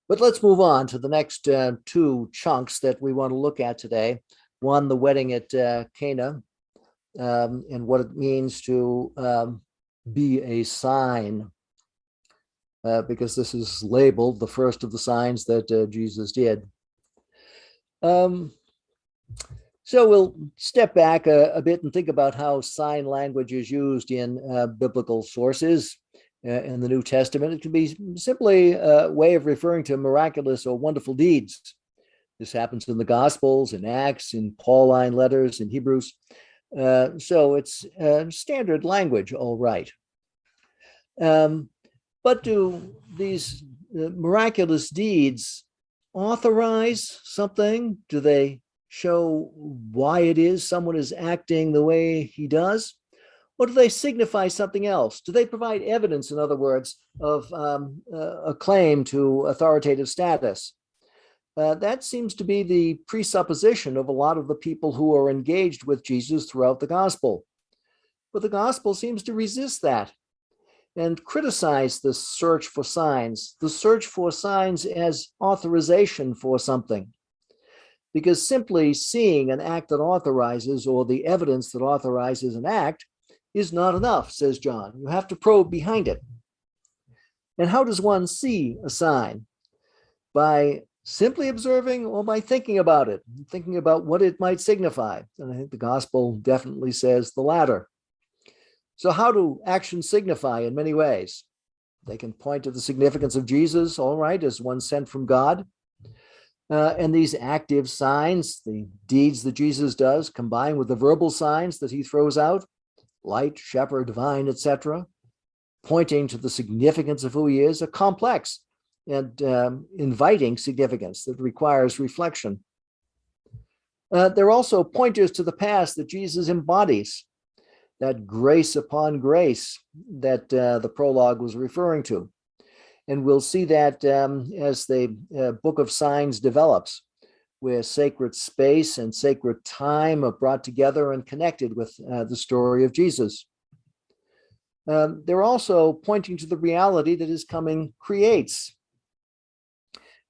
But let's move on to the next two chunks that we want to look at today. One, the wedding at Cana, and what it means to be a sign, because this is labeled the first of the signs that Jesus did. So we'll step back a bit and think about how sign language is used in biblical sources. In the New Testament, it can be simply a way of referring to miraculous or wonderful deeds. This happens in the Gospels, in Acts, in Pauline letters, in Hebrews. So it's standard language, all right. But do these miraculous deeds authorize something? Do they show why it is someone is acting the way he does? Or do they signify something else? Do they provide evidence, in other words, of a claim to authoritative status? That seems to be the presupposition of a lot of the people who are engaged with Jesus throughout the gospel. But the gospel seems to resist that and criticize the search for signs as authorization for something. Because simply seeing an act that authorizes, or the evidence that authorizes an act, is not enough, says John. You have to probe behind it. And how does one see a sign? By simply observing, or by thinking about it, thinking about what it might signify? And I think the gospel definitely says the latter. So how do actions signify? In many ways. They can point to the significance of Jesus, all right, as one sent from God. And these active signs, the deeds that Jesus does, combined with the verbal signs that he throws out, light, shepherd, vine, etc., pointing to the significance of who he is, are complex and inviting significance that requires reflection. They're also pointers to the past that Jesus embodies, that grace upon grace that the prologue was referring to. And we'll see that as the book of signs develops, where sacred space and sacred time are brought together and connected with the story of Jesus. They're also pointing to the reality that his coming creates.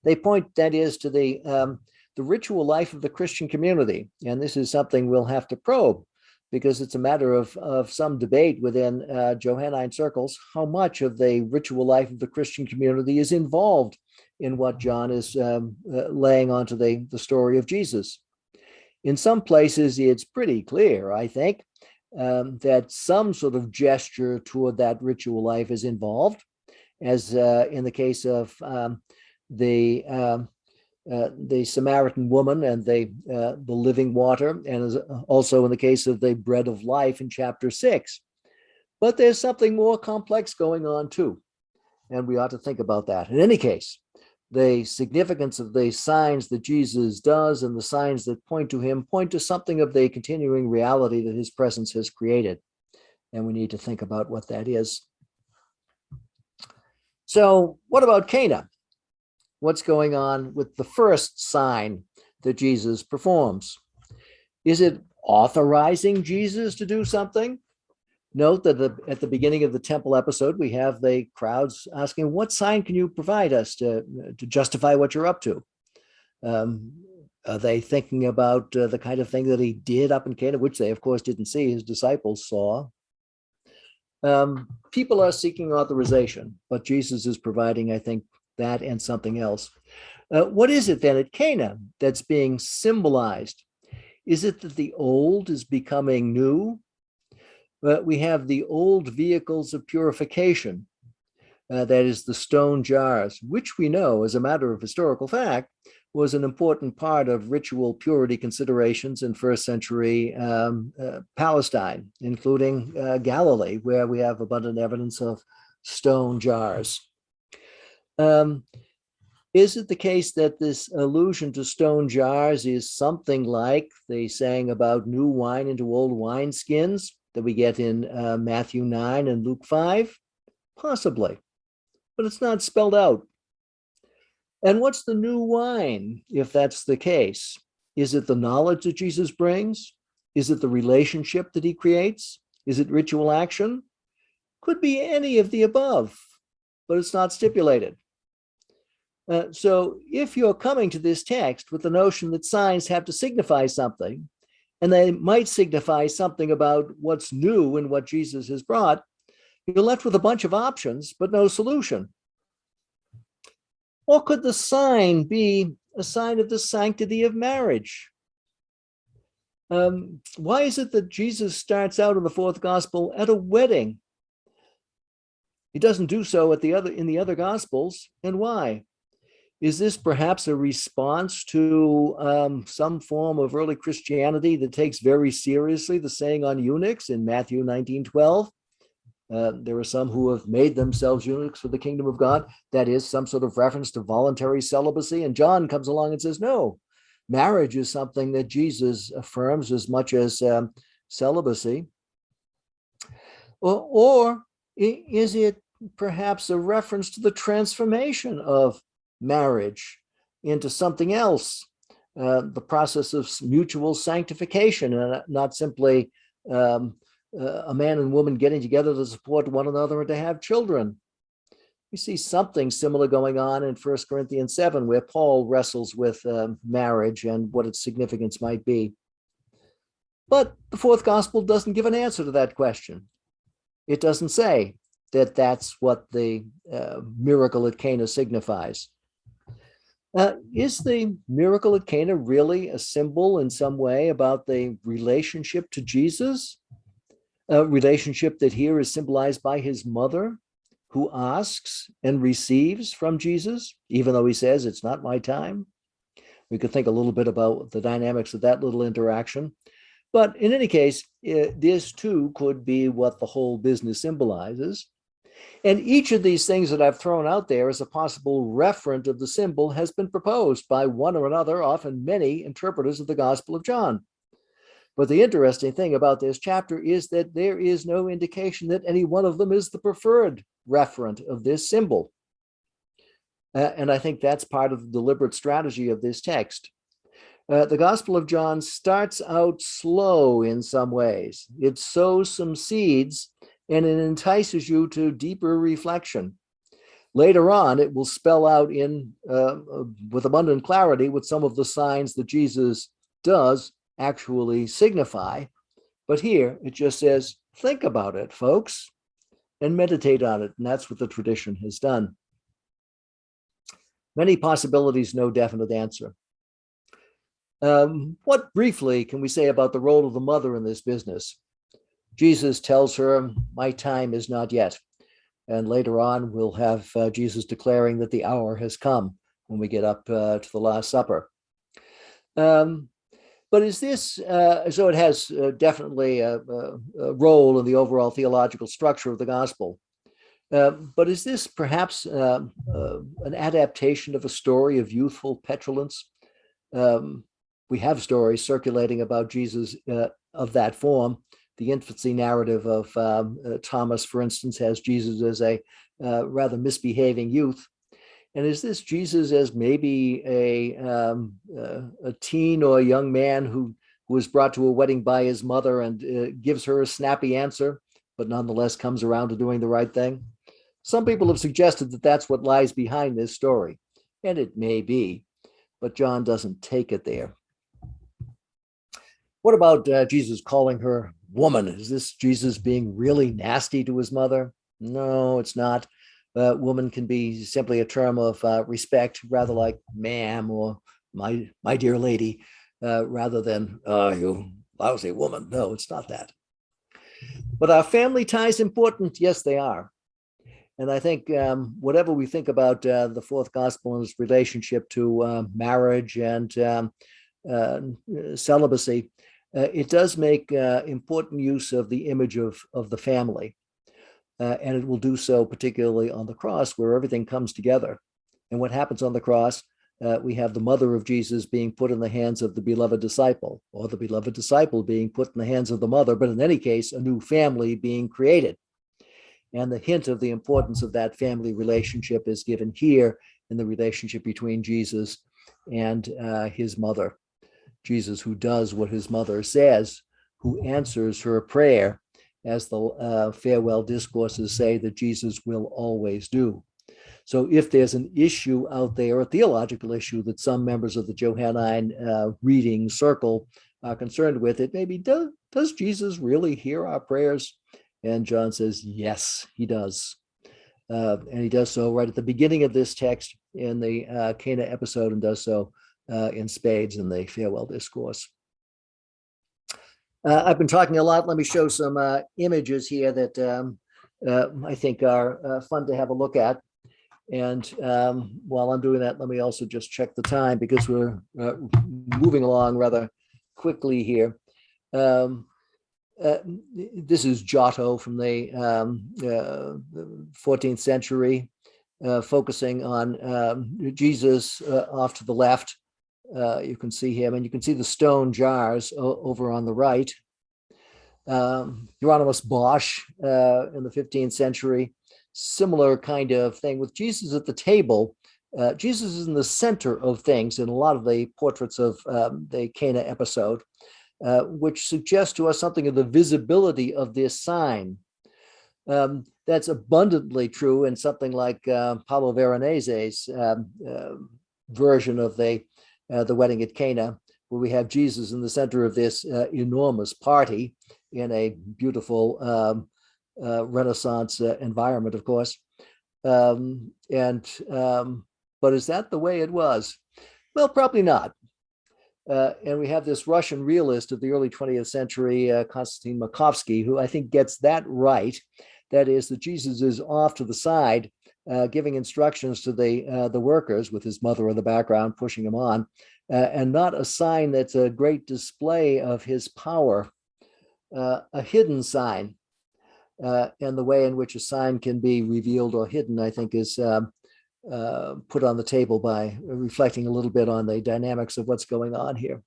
They point, that is, to the ritual life of the Christian community. And this is something we'll have to probe, because it's a matter of some debate within Johannine circles, how much of the ritual life of the Christian community is involved in what John is laying onto the story of Jesus. In some places, it's pretty clear, I think, that some sort of gesture toward that ritual life is involved, as in the case of the Samaritan woman and the living water, and also in the case of the bread of life in chapter 6. But there's something more complex going on too, and we ought to think about that. In any case, the significance of the signs that Jesus does and the signs that point to him point to something of the continuing reality that his presence has created, and we need to think about what that is. So what about Cana? What's going on with the first sign that Jesus performs? Is it authorizing Jesus to do something? Note that at the beginning of the temple episode, we have the crowds asking, what sign can you provide us to justify what you're up to? Are they thinking about the kind of thing that he did up in Cana, which they, of course, didn't see, his disciples saw? People are seeking authorization, but Jesus is providing, I think, that and something else. What is it then at Cana that's being symbolized? Is it that the old is becoming new? We have the old vehicles of purification, that is the stone jars, which we know, as a matter of historical fact, was an important part of ritual purity considerations in first century Palestine, including Galilee, where we have abundant evidence of stone jars. Is it the case that this allusion to stone jars is something like the saying about new wine into old wineskins that we get in Matthew 9 and Luke 5? Possibly, but it's not spelled out. And what's the new wine, if that's the case? Is it the knowledge that Jesus brings? Is it the relationship that he creates? Is it ritual action? Could be any of the above, but it's not stipulated. So if you're coming to this text with the notion that signs have to signify something, and they might signify something about what's new and what Jesus has brought, you're left with a bunch of options, but no solution. Or could the sign be a sign of the sanctity of marriage? Why is it that Jesus starts out in the fourth gospel at a wedding? He doesn't do so in the other gospels, and why? Is this perhaps a response to some form of early Christianity that takes very seriously the saying on eunuchs in Matthew 19:12? There are some who have made themselves eunuchs for the kingdom of God. That is some sort of reference to voluntary celibacy. And John comes along and says, no, marriage is something that Jesus affirms as much as celibacy. Or is it perhaps a reference to the transformation of marriage into something else, the process of mutual sanctification, and not simply a man and woman getting together to support one another and to have children? We see something similar going on in 1 Corinthians 7, where Paul wrestles with marriage and what its significance might be. But the fourth gospel doesn't give an answer to that question. It doesn't say that that's what the miracle at Cana signifies. Is the miracle at Cana really a symbol in some way about the relationship to Jesus? A relationship that here is symbolized by his mother, who asks and receives from Jesus, even though he says, it's not my time. We could think a little bit about the dynamics of that little interaction. But in any case, this too could be what the whole business symbolizes. And each of these things that I've thrown out there as a possible referent of the symbol has been proposed by one or another, often many interpreters of the Gospel of John. But the interesting thing about this chapter is that there is no indication that any one of them is the preferred referent of this symbol. And I think that's part of the deliberate strategy of this text. The Gospel of John starts out slow in some ways. It sows some seeds and it entices you to deeper reflection. Later on, it will spell out with abundant clarity what some of the signs that Jesus does actually signify. But here it just says, think about it, folks, and meditate on it. And that's what the tradition has done. Many possibilities, no definite answer. What briefly can we say about the role of the mother in this business? Jesus tells her, my time is not yet. And later on, we'll have Jesus declaring that the hour has come when we get up to the Last Supper. But is this, so it has definitely a role in the overall theological structure of the gospel. But is this perhaps an adaptation of a story of youthful petulance? We have stories circulating about Jesus of that form. The infancy narrative of Thomas, for instance, has Jesus as a rather misbehaving youth. And is this Jesus as maybe a teen or a young man who was brought to a wedding by his mother and gives her a snappy answer, but nonetheless comes around to doing the right thing? Some people have suggested that that's what lies behind this story, and it may be, but John doesn't take it there. What about Jesus calling her woman? Is this Jesus being really nasty to his mother? No, it's not. Woman can be simply a term of respect, rather like ma'am or my dear lady, rather than you lousy woman. No, it's not that. But are family ties important? Yes, they are. And I think whatever we think about the fourth gospel and its relationship to marriage and celibacy, it does make important use of the image of the family. And it will do so particularly on the cross, where everything comes together. And what happens on the cross, we have the mother of Jesus being put in the hands of the beloved disciple, or the beloved disciple being put in the hands of the mother, but in any case, a new family being created. And the hint of the importance of that family relationship is given here in the relationship between Jesus and his mother. Jesus, who does what his mother says, who answers her prayer, as the farewell discourses say that Jesus will always do. So if there's an issue out there, a theological issue that some members of the Johannine reading circle are concerned with, it may be, does Jesus really hear our prayers? And John says, yes, he does. And he does so right at the beginning of this text in the Cana episode, and does so in spades in the farewell discourse. I've been talking a lot. Let me show some images here that I think are fun to have a look at. And while I'm doing that, let me also just check the time, because we're moving along rather quickly here. This is Giotto from the 14th century, focusing on Jesus off to the left. You can see him, and you can see the stone jars over on the right. Hieronymus Bosch in the 15th century, similar kind of thing with Jesus at the table. Jesus is in the center of things in a lot of the portraits of the Cana episode, which suggests to us something of the visibility of this sign. That's abundantly true in something like Paolo Veronese's version of the wedding at Cana, where we have Jesus in the center of this enormous party in a beautiful Renaissance environment, of course. But is that the way it was? Well, probably not. And we have this Russian realist of the early 20th century, Konstantin Makovsky, who I think gets that right. That is, that Jesus is off to the side, giving instructions to the workers, with his mother in the background pushing him on, and not a sign that's a great display of his power, a hidden sign. And the way in which a sign can be revealed or hidden, I think, is put on the table by reflecting a little bit on the dynamics of what's going on here.